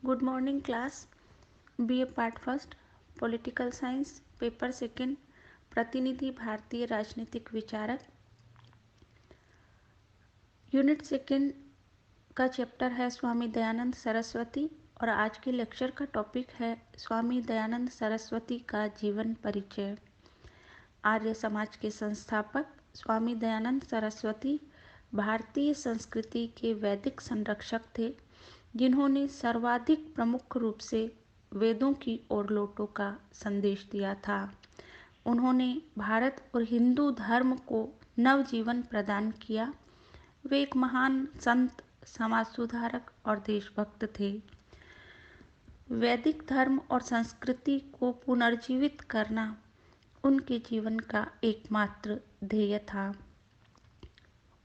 Good morning class. BA part first, political science, paper second, प्रतिनिधि भारतीय राजनीतिक विचारक। यूनिट सेकंड का चैप्टर है स्वामी दयानंद सरस्वती और आज के लेक्चर का टॉपिक है स्वामी दयानंद सरस्वती का जीवन परिचय। आर्य समाज के संस्थापक स्वामी दयानंद सरस्वती भारतीय संस्कृति के वैदिक संरक्षक थे, जिन्होंने सर्वाधिक प्रमुख रूप से वेदों की ओर लौटो का संदेश दिया था। उन्होंने भारत और हिंदू धर्म को नवजीवन प्रदान किया। वे एक महान संत, समाज सुधारक और देशभक्त थे। वैदिक धर्म और संस्कृति को पुनर्जीवित करना उनके जीवन का एकमात्र ध्येय था।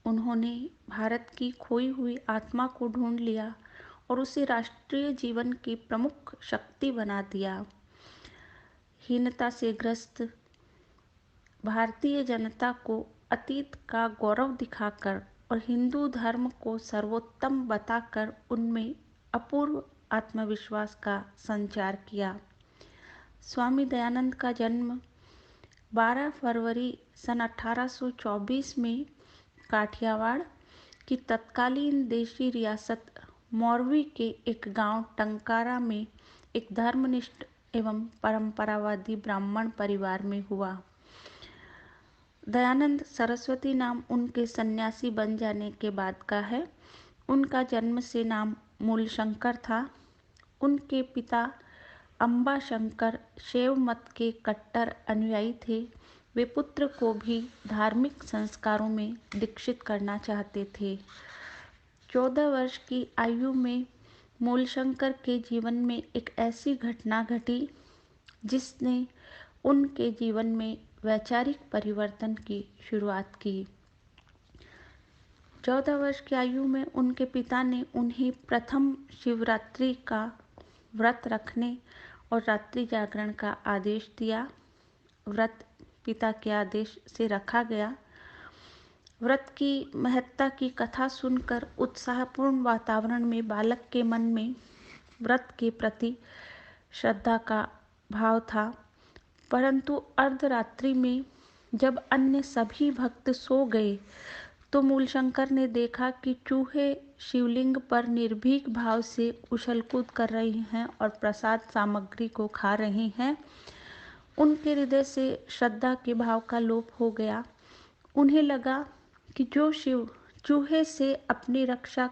उन्होंने भारत की खोई हुई आत्मा को ढूंढ लिया और उसे राष्ट्रीय जीवन की प्रमुख शक्ति बना दिया। हीनता से ग्रस्त भारतीय जनता को अतीत का गौरव दिखाकर और हिंदू धर्म को सर्वोत्तम बताकर उनमें अपूर्व आत्मविश्वास का संचार किया। स्वामी दयानंद का जन्म 12 फरवरी सन 1824 में काठियावाड़ की तत्कालीन देशी रियासत मोरवी के एक गांव टंकारा में एक धर्मनिष्ठ एवं परंपरावादी ब्राह्मण परिवार में हुआ। दयानंद सरस्वती नाम उनके सन्यासी बन जाने के बाद का है। उनका जन्म से नाम मूलशंकर था। उनके पिता अम्बा शंकर शैव मत के कट्टर अनुयायी थे। वे पुत्र को भी धार्मिक संस्कारों में दीक्षित करना चाहते थे। 14 वर्ष की आयु में मूलशंकर के जीवन में एक ऐसी घटना घटी जिसने उनके जीवन में वैचारिक परिवर्तन की शुरुआत की। 14 वर्ष की आयु में उनके पिता ने उन्हें प्रथम शिवरात्रि का व्रत रखने और रात्रि जागरण का आदेश दिया। व्रत पिता के आदेश से रखा गया। व्रत की महत्ता की कथा सुनकर उत्साहपूर्ण वातावरण में बालक के मन में व्रत के प्रति श्रद्धा का भाव था। परंतु अर्धरात्रि में जब अन्य सभी भक्त सो गए तो मूलशंकर ने देखा कि चूहे शिवलिंग पर निर्भीक भाव से उछल-कूद कर रहे हैं और प्रसाद सामग्री को खा रहे हैं। उनके हृदय से श्रद्धा के भाव का लोप हो गया। उन्हें लगा कि जो शिव चूहे से अपनी रक्षा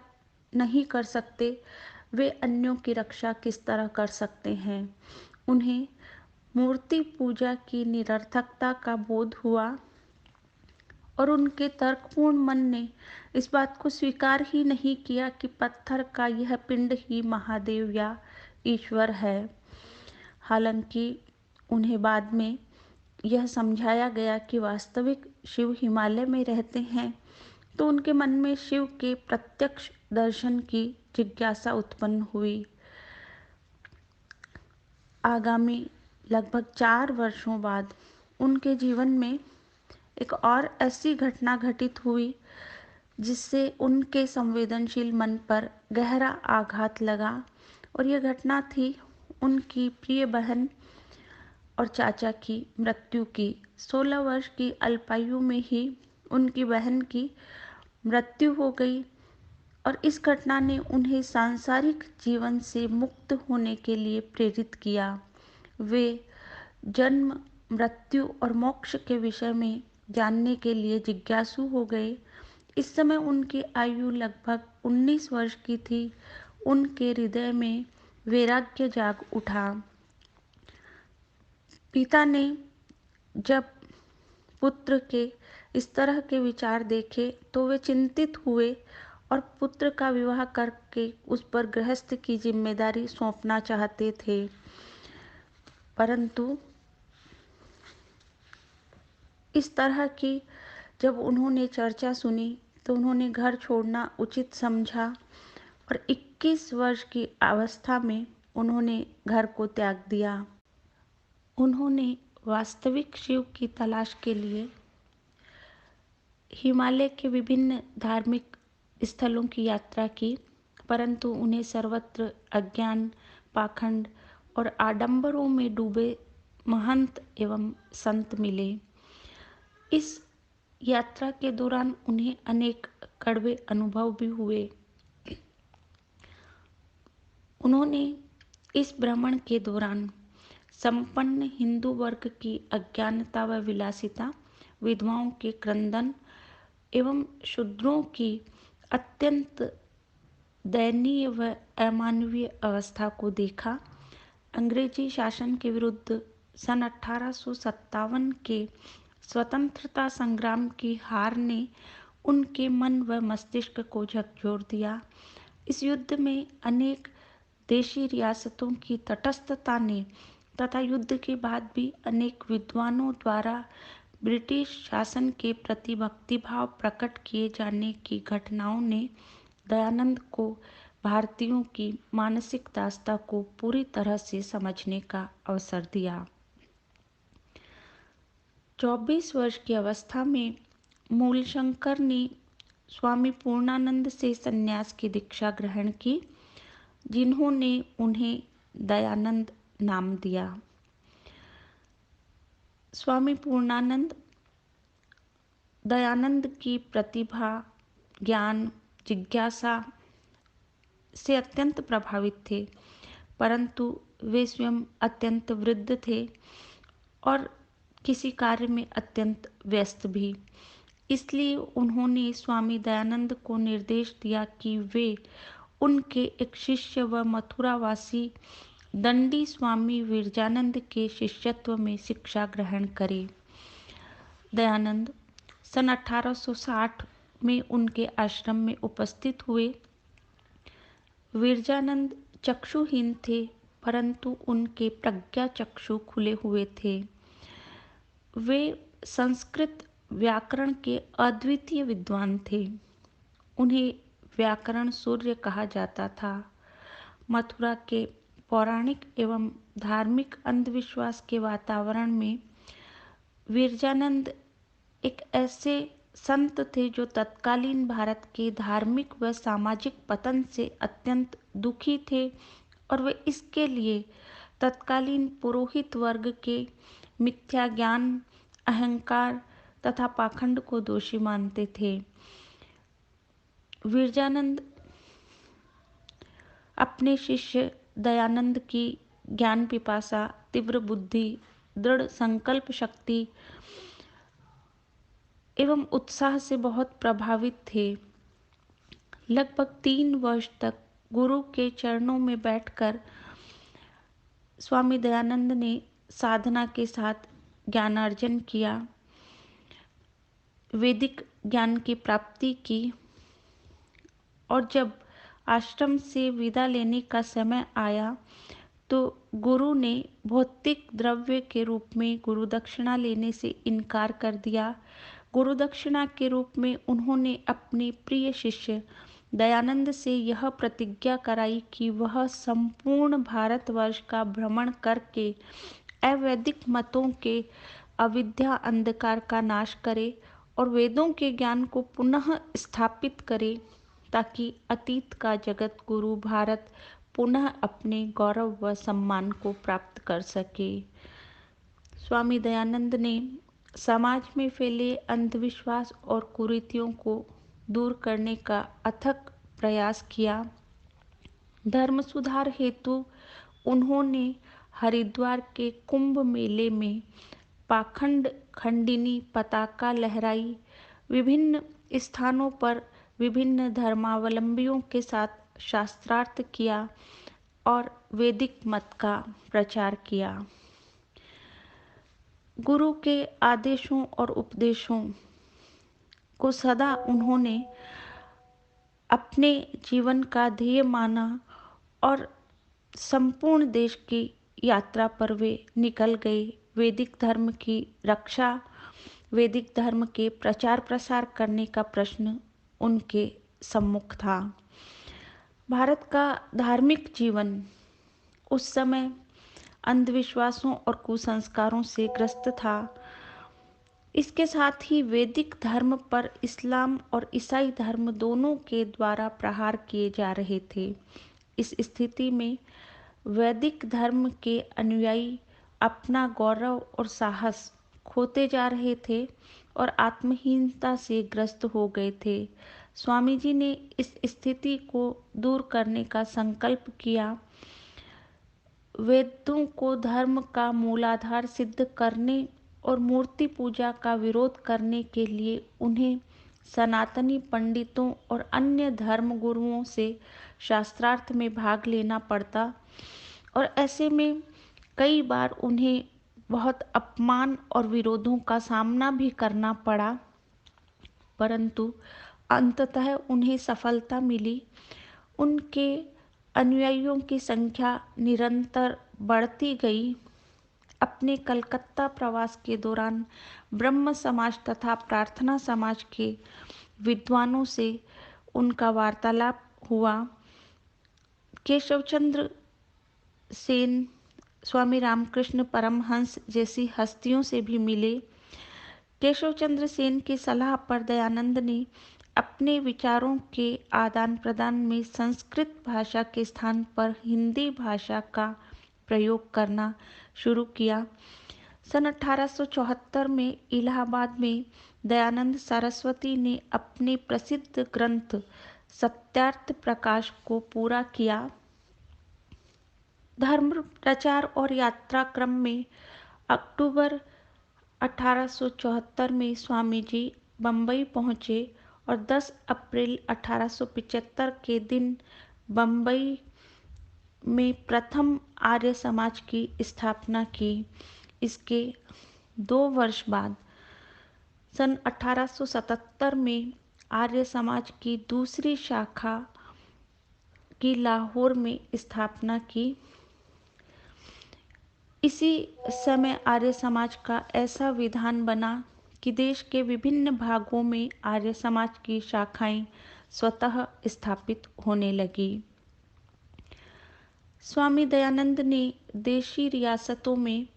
नहीं कर सकते, वे अन्यों की रक्षा किस तरह कर सकते हैं। उन्हें मूर्ति पूजा की निरर्थकता का बोध हुआ और उनके तर्कपूर्ण मन ने इस बात को स्वीकार ही नहीं किया कि पत्थर का यह पिंड ही महादेव या ईश्वर है। हालांकि उन्हें बाद में यह समझाया गया कि वास्तविक शिव हिमालय में रहते हैं, तो उनके मन में शिव के प्रत्यक्ष दर्शन की जिज्ञासा उत्पन्न हुई। आगामी लगभग 4 वर्षों बाद उनके जीवन में एक और ऐसी घटना घटित हुई जिससे उनके संवेदनशील मन पर गहरा आघात लगा और यह घटना थी उनकी प्रिय बहन और चाचा की मृत्यु की। 16 वर्ष की अल्पायु में ही उनकी बहन की मृत्यु हो गई और इस घटना ने उन्हें सांसारिक जीवन से मुक्त होने के लिए प्रेरित किया। वे जन्म, मृत्यु और मोक्ष के विषय में जानने के लिए जिज्ञासु हो गए। इस समय उनकी आयु लगभग 19 वर्ष की थी। उनके हृदय में वैराग्य जाग उठा। पिता ने जब पुत्र के इस तरह के विचार देखे तो वे चिंतित हुए और पुत्र का विवाह करके उस पर गृहस्थ की जिम्मेदारी सौंपना चाहते थे। परंतु इस तरह की जब उन्होंने चर्चा सुनी तो उन्होंने घर छोड़ना उचित समझा और 21 वर्ष की अवस्था में उन्होंने घर को त्याग दिया। उन्होंने वास्तविक शिव की तलाश के लिए हिमालय के विभिन्न धार्मिक स्थलों की यात्रा की। परंतु उन्हें सर्वत्र अज्ञान, पाखंड और आडंबरों में डूबे महंत एवं संत मिले। इस यात्रा के दौरान उन्हें अनेक कड़वे अनुभव भी हुए। उन्होंने इस भ्रमण के दौरान संपन्न हिंदू वर्ग की अज्ञानता व विलासिता, विधवाओं के क्रंदन एवं शूद्रों की अत्यंत दयनीय व अमानवीय अवस्था को देखा। अंग्रेजी शासन के विरुद्ध सन 1857 के स्वतंत्रता संग्राम की हार ने उनके मन व मस्तिष्क को झकझोर दिया। इस युद्ध में अनेक देशी रियासतों की तटस्थता ने तथा युद्ध के बाद भी अनेक विद्वानों द्वारा ब्रिटिश शासन के प्रति भक्तिभाव प्रकट किए जाने की घटनाओं ने दयानंद को भारतीयों की मानसिक दास्ता को पूरी तरह से समझने का अवसर दिया। 24 वर्ष की अवस्था में मूलशंकर ने स्वामी पूर्णानंद से संन्यास की दीक्षा ग्रहण की, जिन्होंने उन्हें दयानंद नाम दिया। स्वामी पूर्णानंद दयानंद की प्रतिभा, ज्ञान, जिज्ञासा से अत्यंत प्रभावित थे, परंतु वे स्वयं अत्यंत वृद्ध थे और किसी कार्य में अत्यंत व्यस्त भी। इसलिए उन्होंने स्वामी दयानंद को निर्देश दिया कि वे उनके एक शिष्य व मथुरावासी दंडी स्वामी विरजानंद के शिष्यत्व में शिक्षा ग्रहण करें। दयानंद सन 1860 में उनके आश्रम में उपस्थित हुए। विरजानंद चक्षुहीन थे, परंतु उनके प्रज्ञा चक्षु खुले हुए थे। वे संस्कृत व्याकरण के अद्वितीय विद्वान थे। उन्हें व्याकरण सूर्य कहा जाता था। मथुरा के पौराणिक एवं धार्मिक अंधविश्वास के वातावरण में विरजानंद एक ऐसे संत थे जो तत्कालीन भारत के धार्मिक व सामाजिक पतन से अत्यंत दुखी थे और वे इसके लिए तत्कालीन पुरोहित वर्ग के मिथ्या ज्ञान, अहंकार तथा पाखंड को दोषी मानते थे। विरजानंद अपने शिष्य दयानंद की ज्ञान पिपासा, तीव्र बुद्धि, दृढ़ संकल्प शक्ति एवं उत्साह से बहुत प्रभावित थे। लगभग 3 वर्ष तक गुरु के चरणों में बैठकर स्वामी दयानंद ने साधना के साथ ज्ञानार्जन किया, वैदिक ज्ञान की प्राप्ति की और जब आश्रम से विदा लेने का समय आया तो गुरु ने भौतिक द्रव्य के रूप में गुरु दक्षिणा लेने से इनकार कर दिया। गुरु दक्षिणा के रूप में उन्होंने अपने प्रिय शिष्य दयानंद से यह प्रतिज्ञा कराई कि वह संपूर्ण भारतवर्ष का भ्रमण करके अवैदिक मतों के अविद्या अंधकार का नाश करे और वेदों के ज्ञान को पुनः स्थापित करे, ताकि अतीत का जगत गुरु भारत पुनः अपने गौरव व सम्मान को प्राप्त कर सके। स्वामी दयानंद ने समाज में फैले अंधविश्वास और कुरीतियों को दूर करने का अथक प्रयास किया। धर्म सुधार हेतु उन्होंने हरिद्वार के कुंभ मेले में पाखंड खंडिनी पताका लहराई, विभिन्न स्थानों पर विभिन्न धर्मावलंबियों के साथ शास्त्रार्थ किया और वैदिक मत का प्रचार किया। गुरु के आदेशों और उपदेशों को सदा उन्होंने अपने जीवन का ध्येय माना और संपूर्ण देश की यात्रा पर वे निकल गए। वैदिक धर्म की रक्षा, वैदिक धर्म के प्रचार प्रसार करने का प्रश्न उनके सम्मुख था। भारत का धार्मिक जीवन उस समय अंधविश्वासों और कुसंस्कारों से ग्रस्त था। इसके साथ ही वैदिक धर्म पर इस्लाम और ईसाई धर्म दोनों के द्वारा प्रहार किए जा रहे थे। इस स्थिति में वैदिक धर्म के अनुयायी अपना गौरव और साहस खोते जा रहे थे और आत्महीनता से ग्रस्त हो गए थे। स्वामी जी ने इस स्थिति को दूर करने का संकल्प किया। वेदों को धर्म का मूलाधार सिद्ध करने और मूर्ति पूजा का विरोध करने के लिए उन्हें सनातनी पंडितों और अन्य धर्म गुरुओं से शास्त्रार्थ में भाग लेना पड़ता और ऐसे में कई बार उन्हें बहुत अपमान और विरोधों का सामना भी करना पड़ा, परंतु अंततः उन्हें सफलता मिली। उनके अनुयायियों की संख्या निरंतर बढ़ती गई। अपने कलकत्ता प्रवास के दौरान ब्रह्म समाज तथा प्रार्थना समाज के विद्वानों से उनका वार्तालाप हुआ। केशवचंद्र सेन, स्वामी रामकृष्ण परमहंस जैसी हस्तियों से भी मिले। केशवचंद्र सेन की सलाह पर दयानंद ने अपने विचारों के आदान प्रदान में संस्कृत भाषा के स्थान पर हिंदी भाषा का प्रयोग करना शुरू किया। सन 1874 में इलाहाबाद में दयानंद सरस्वती ने अपने प्रसिद्ध ग्रंथ सत्यार्थ प्रकाश को पूरा किया। धर्म प्रचार और यात्रा क्रम में अक्टूबर 1874 में स्वामी जी बम्बई पहुँचे और 10 अप्रैल 1875 के दिन बम्बई में प्रथम आर्य समाज की स्थापना की। इसके 2 वर्ष बाद सन 1877 में आर्य समाज की दूसरी शाखा की लाहौर में स्थापना की। इसी समय आर्य समाज का ऐसा विधान बना कि देश के विभिन्न भागों में आर्य समाज की शाखाएं स्वतः स्थापित होने लगी। स्वामी दयानंद ने देशी रियासतों में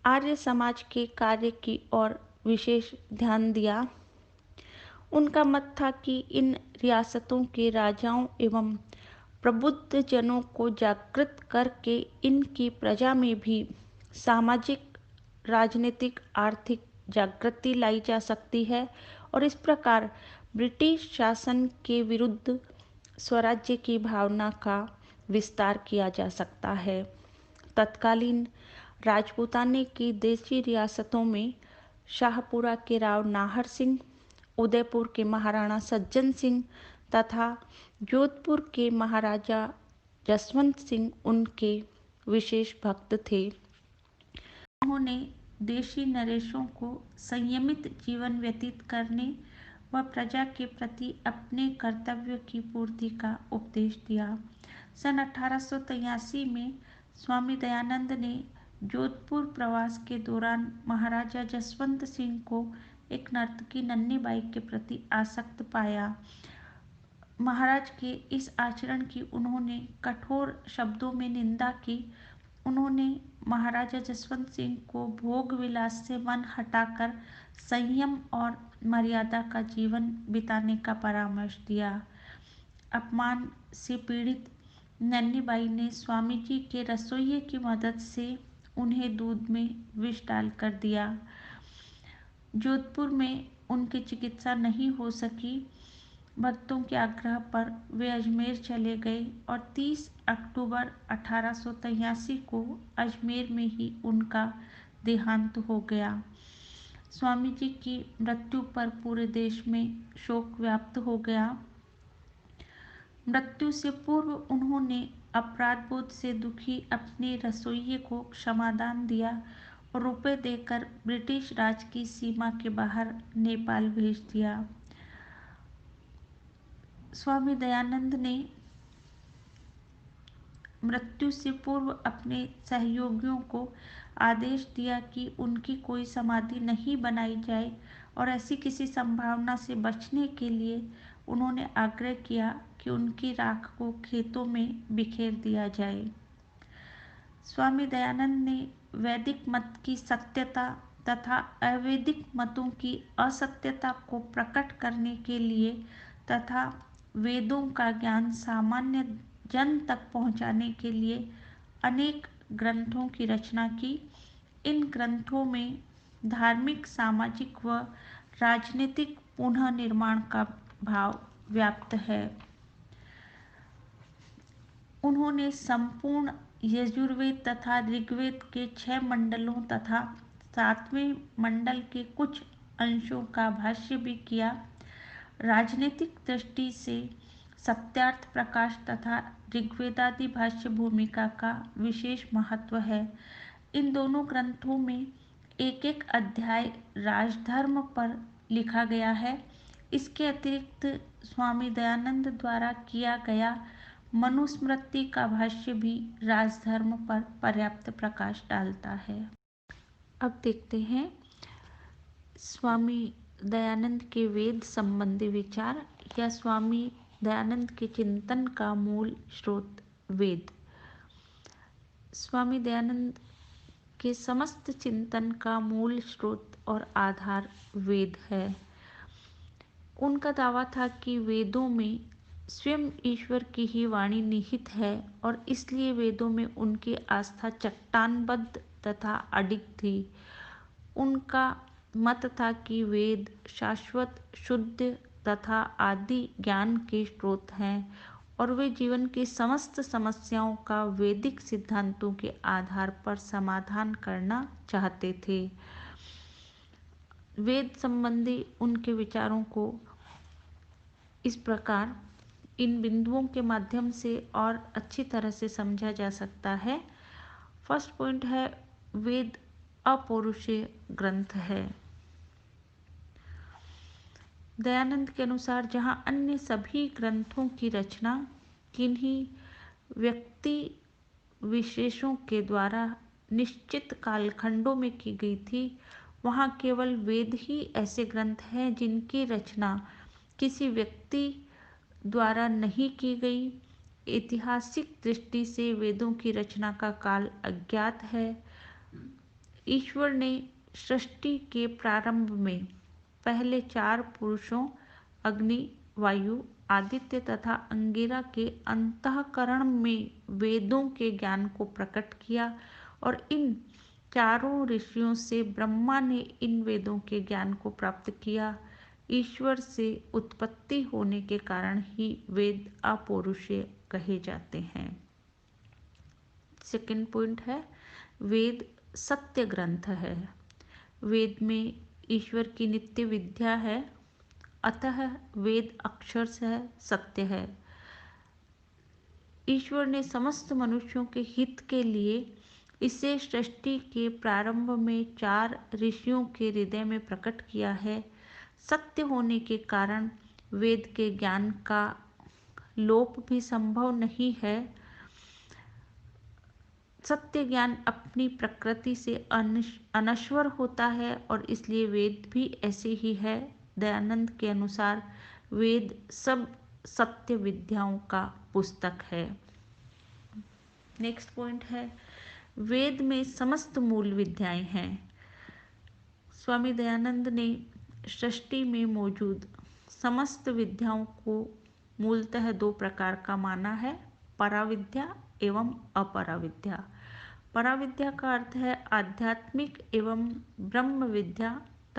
आर्य समाज के कार्य की ओर विशेष ध्यान दिया। उनका मत था कि इन रियासतों के राजाओं एवं प्रबुद्ध जनों को जागृत करके इनकी प्रजा में भी सामाजिक, राजनीतिक, आर्थिक जागृति लाई जा सकती है और इस प्रकार ब्रिटिश शासन के विरुद्ध स्वराज्य की भावना का विस्तार किया जा सकता है। तत्कालीन राजपूताने की देशी रियासतों में शाहपुरा के राव नाहर सिंह, उदयपुर के महाराणा सज्जन सिंह तथा जोधपुर के महाराजा जसवंत सिंह उनके विशेष भक्त थे। उन्होंने देशी नरेशों को संयमित जीवन व्यतीत करने व प्रजा के प्रति अपने कर्तव्य की पूर्ति का उपदेश दिया। सन 1883 में स्वामी दयानंद ने जोधपुर प्रवास के दौरान महाराजा जसवंत सिंह को एक नर्तकी नन्ही बाई के प्रति आसक्त पाया। महाराज के इस आचरण की उन्होंने कठोर शब्दों में निंदा की। उन्होंने महाराजा जसवंत सिंह को भोग विलास से मन हटाकर संयम और मर्यादा का जीवन बिताने का परामर्श दिया। अपमान से पीड़ित नन्ही बाई ने स्वामी जी के रसोइये की मदद से उन्हें दूध में विष डालकर दिया। जोधपुर में उनकी चिकित्सा नहीं हो सकी। भक्तों के आग्रह पर वे अजमेर चले गए और 30 अक्टूबर 1883 को अजमेर में ही उनका देहांत हो गया। स्वामी जी की मृत्यु पर पूरे देश में शोक व्याप्त हो गया। मृत्यु से पूर्व उन्होंने अपराध बोध से दुखी अपने रसोइये को क्षमादान दिया और रुपए देकर ब्रिटिश राज की सीमा के बाहर नेपाल भेज दिया। स्वामी दयानंद ने मृत्यु से पूर्व अपने सहयोगियों को आदेश दिया कि उनकी कोई समाधि नहीं बनाई जाए और ऐसी किसी संभावना से बचने के लिए उन्होंने आग्रह किया कि उनकी राख को खेतों में बिखेर दिया जाए। स्वामी दयानंद ने वैदिक मत की सत्यता तथा अवैदिक मतों की असत्यता को प्रकट करने के लिए तथा वेदों का ज्ञान सामान्य जन तक पहुंचाने के लिए अनेक ग्रंथों की रचना की। इन ग्रंथों में धार्मिक, सामाजिक व राजनीतिक पुनः निर्माण का भाव व्याप्त है। उन्होंने संपूर्ण यजुर्वेद तथा ऋग्वेद के 6 मंडलों तथा 7वें मंडल के कुछ अंशों का भाष्य भी किया। राजनीतिक दृष्टि से सत्यार्थ प्रकाश तथा ऋग्वेदादि भाष्य भूमिका का विशेष महत्व है। इन दोनों ग्रंथों में एक एक अध्याय राजधर्म पर लिखा गया है। इसके अतिरिक्त स्वामी दयानंद द्वारा किया गया मनुस्मृति का भाष्य भी राजधर्म पर पर्याप्त प्रकाश डालता है। अब देखते हैं स्वामी दयानंद के वेद संबंधी विचार या स्वामी दयानंद के चिंतन का मूल स्रोत वेद। स्वामी दयानंद के समस्त चिंतन का मूल स्रोत और आधार वेद है। उनका दावा था कि वेदों में स्वयं ईश्वर की ही वाणी निहित है और इसलिए वेदों में उनकी आस्था चट्टानबद्ध तथा अडिग थी। उनका मत था कि वेद शाश्वत, शुद्ध तथा आदि ज्ञान के स्रोत हैं और वे जीवन की समस्त समस्याओं का वैदिक सिद्धांतों के आधार पर समाधान करना चाहते थे। वेद संबंधी उनके विचारों को इस प्रकार इन बिंदुओं के माध्यम से और अच्छी तरह से समझा जा सकता है। फर्स्ट पॉइंट है, वेद अपौरुषेय ग्रंथ है। दयानंद के अनुसार जहाँ अन्य सभी ग्रंथों की रचना किन्हीं व्यक्ति विशेषों के द्वारा निश्चित कालखंडों में की गई थी, वहाँ केवल वेद ही ऐसे ग्रंथ हैं जिनकी रचना किसी व्यक्ति द्वारा नहीं की गई। ऐतिहासिक दृष्टि से वेदों की रचना का काल अज्ञात है। ईश्वर ने सृष्टि के प्रारंभ में पहले 4 पुरुषों अग्नि, वायु, आदित्य तथा अंगिरा के अंतःकरण में वेदों के ज्ञान को प्रकट किया और इन चारों ऋषियों से ब्रह्मा ने इन वेदों के ज्ञान को प्राप्त किया। ईश्वर से उत्पत्ति होने के कारण ही वेद अपौरुषेय कहे जाते हैं। सेकंड पॉइंट है, वेद सत्य ग्रंथ है। वेद में ईश्वर की नित्य विद्या है, अतः वेद अक्षर से सत्य है। ईश्वर ने समस्त मनुष्यों के हित के लिए इसे सृष्टि के प्रारंभ में 4 ऋषियों के हृदय में प्रकट किया है। सत्य होने के कारण वेद के ज्ञान का लोप भी संभव नहीं है। सत्य ज्ञान अपनी प्रकृति से अनश्वर होता है और इसलिए वेद भी ऐसे ही है। दयानंद के अनुसार वेद सब सत्य विद्याओं का पुस्तक है। नेक्स्ट पॉइंट है, वेद में समस्त मूल विद्याएं हैं। स्वामी दयानंद ने सृष्टि में मौजूद समस्त विद्याओं को मूलतः 2 प्रकार का माना है, पराविद्या एवं अपराविद्या। पराविद्या का अर्थ है आध्यात्मिक एवं ब्रह्म विद्या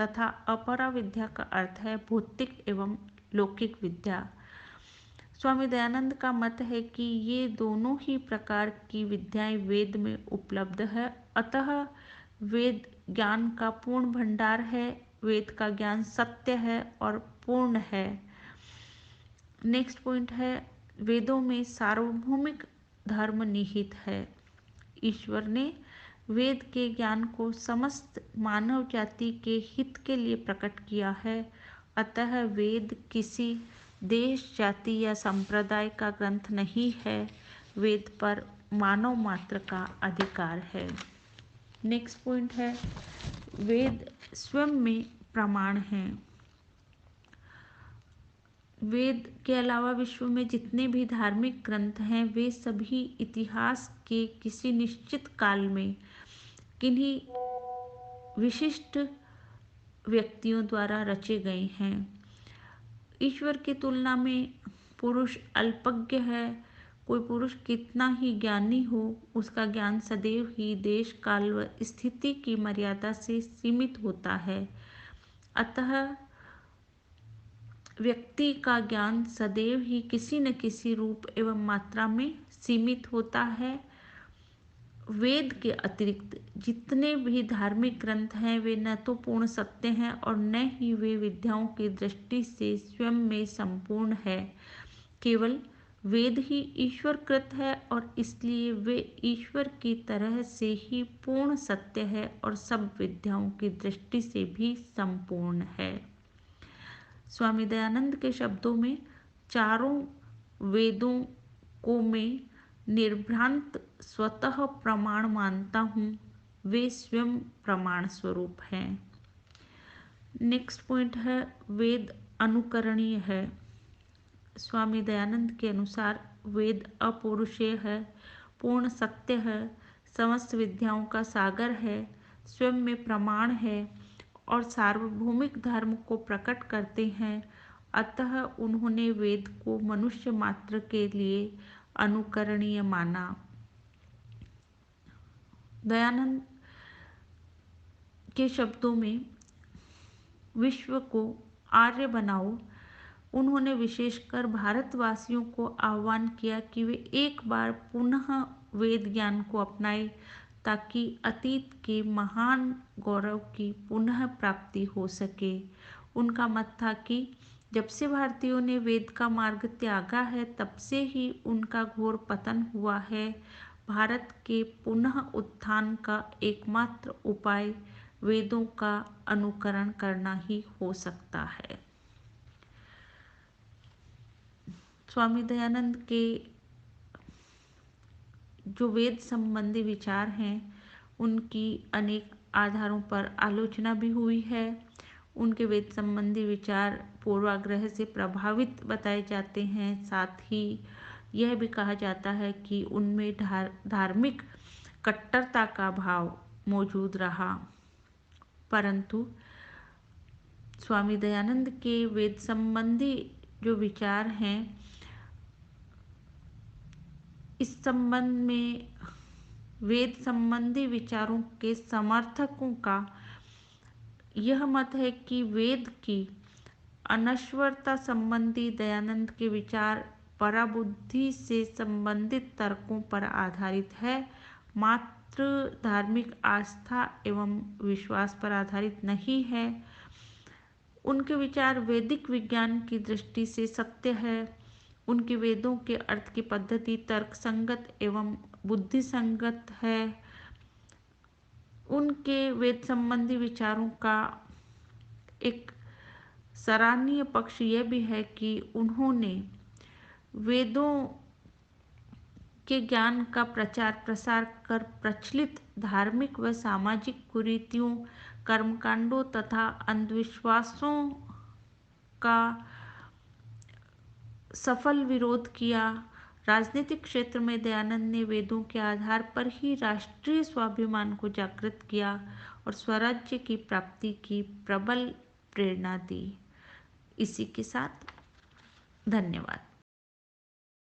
तथा अपराविद्या का अर्थ है भौतिक एवं लौकिक विद्या। स्वामी दयानंद का मत है कि ये दोनों ही प्रकार की विद्याएं वेद में उपलब्ध है, अतः वेद ज्ञान का पूर्ण भंडार है। वेद का ज्ञान सत्य है और पूर्ण है। नेक्स्ट पॉइंट है, वेदों में सार्वभौमिक धर्म निहित है। ईश्वर ने वेद के ज्ञान को समस्त मानव जाति के हित के लिए प्रकट किया है, अतः वेद किसी देश, जाति या संप्रदाय का ग्रंथ नहीं है। वेद पर मानव मात्र का अधिकार है। नेक्स्ट पॉइंट है, वेद स्वयं में प्रमाण हैं। वेद के अलावा विश्व में जितने भी धार्मिक ग्रंथ हैं वे सभी इतिहास के किसी निश्चित काल में किन्हीं विशिष्ट व्यक्तियों द्वारा रचे गए हैं। ईश्वर की तुलना में पुरुष अल्पज्ञ है। कोई पुरुष कितना ही ज्ञानी हो, उसका ज्ञान सदैव ही देश काल व स्थिति की मर्यादा से सीमित होता है। अतः व्यक्ति का ज्ञान सदैव ही किसी न किसी रूप एवं मात्रा में सीमित होता है। वेद के अतिरिक्त जितने भी धार्मिक ग्रंथ हैं वे न तो पूर्ण सत्य हैं और न ही वे विद्याओं की दृष्टि से स्वयं में संपूर्ण है। केवल वेद ही ईश्वरकृत है और इसलिए वे ईश्वर की तरह से ही पूर्ण सत्य है और सब विद्याओं की दृष्टि से भी संपूर्ण है। स्वामी दयानंद के शब्दों में चारों वेदों को मैं निर्भ्रांत स्वतः प्रमाण मानता हूँ, वे स्वयं प्रमाण स्वरूप हैं। नेक्स्ट पॉइंट है वेद अनुकरणीय है। स्वामी दयानंद के अनुसार वेद अपौरुषेय है, पूर्ण सत्य है, समस्त विद्याओं का सागर है, स्वयं में प्रमाण है और सार्वभौमिक धर्म को प्रकट करते हैं। अतः उन्होंने वेद को मनुष्य मात्र के लिए अनुकरणीय माना। दयानंद के शब्दों में विश्व को आर्य बनाओ। उन्होंने विशेषकर भारतवासियों को आह्वान किया कि वे एक बार पुनः वेद ज्ञान को अपनाएं ताकि अतीत के महान गौरव की पुनः प्राप्ति हो सके। उनका मत था कि जब से भारतीयों ने वेद का मार्ग त्यागा है तब से ही उनका घोर पतन हुआ है। भारत के पुनः उत्थान का एकमात्र उपाय वेदों का अनुकरण करना ही हो सकता है। स्वामी दयानंद के जो वेद संबंधी विचार हैं उनकी अनेक आधारों पर आलोचना भी हुई है। उनके वेद संबंधी विचार पूर्वाग्रह से प्रभावित बताए जाते हैं। साथ ही यह भी कहा जाता है कि उनमें धार्मिक कट्टरता का भाव मौजूद रहा। परंतु स्वामी दयानंद के वेद संबंधी जो विचार हैं, इस संबंध में वेद संबंधी विचारों के समर्थकों का यह मत है कि वेद की अनश्वरता संबंधी दयानंद के विचार पराबुद्धि से संबंधित तर्कों पर आधारित है, मात्र धार्मिक आस्था एवं विश्वास पर आधारित नहीं है। उनके विचार वैदिक विज्ञान की दृष्टि से सत्य है। उनके वेदों के अर्थ की पद्धति तर्कसंगत एवं बुद्धिसंगत है। उनके वेद संबंधी विचारों का एक सराहनीय पक्ष यह भी है कि उन्होंने वेदों के ज्ञान का प्रचार प्रसार कर प्रचलित धार्मिक व सामाजिक कुरीतियों, कर्मकांडों तथा अंधविश्वासों का सफल विरोध किया। राजनीतिक क्षेत्र में दयानंद ने वेदों के आधार पर ही राष्ट्रीय स्वाभिमान को जागृत किया और स्वराज्य की प्राप्ति की प्रबल प्रेरणा दी। इसी के साथ धन्यवाद।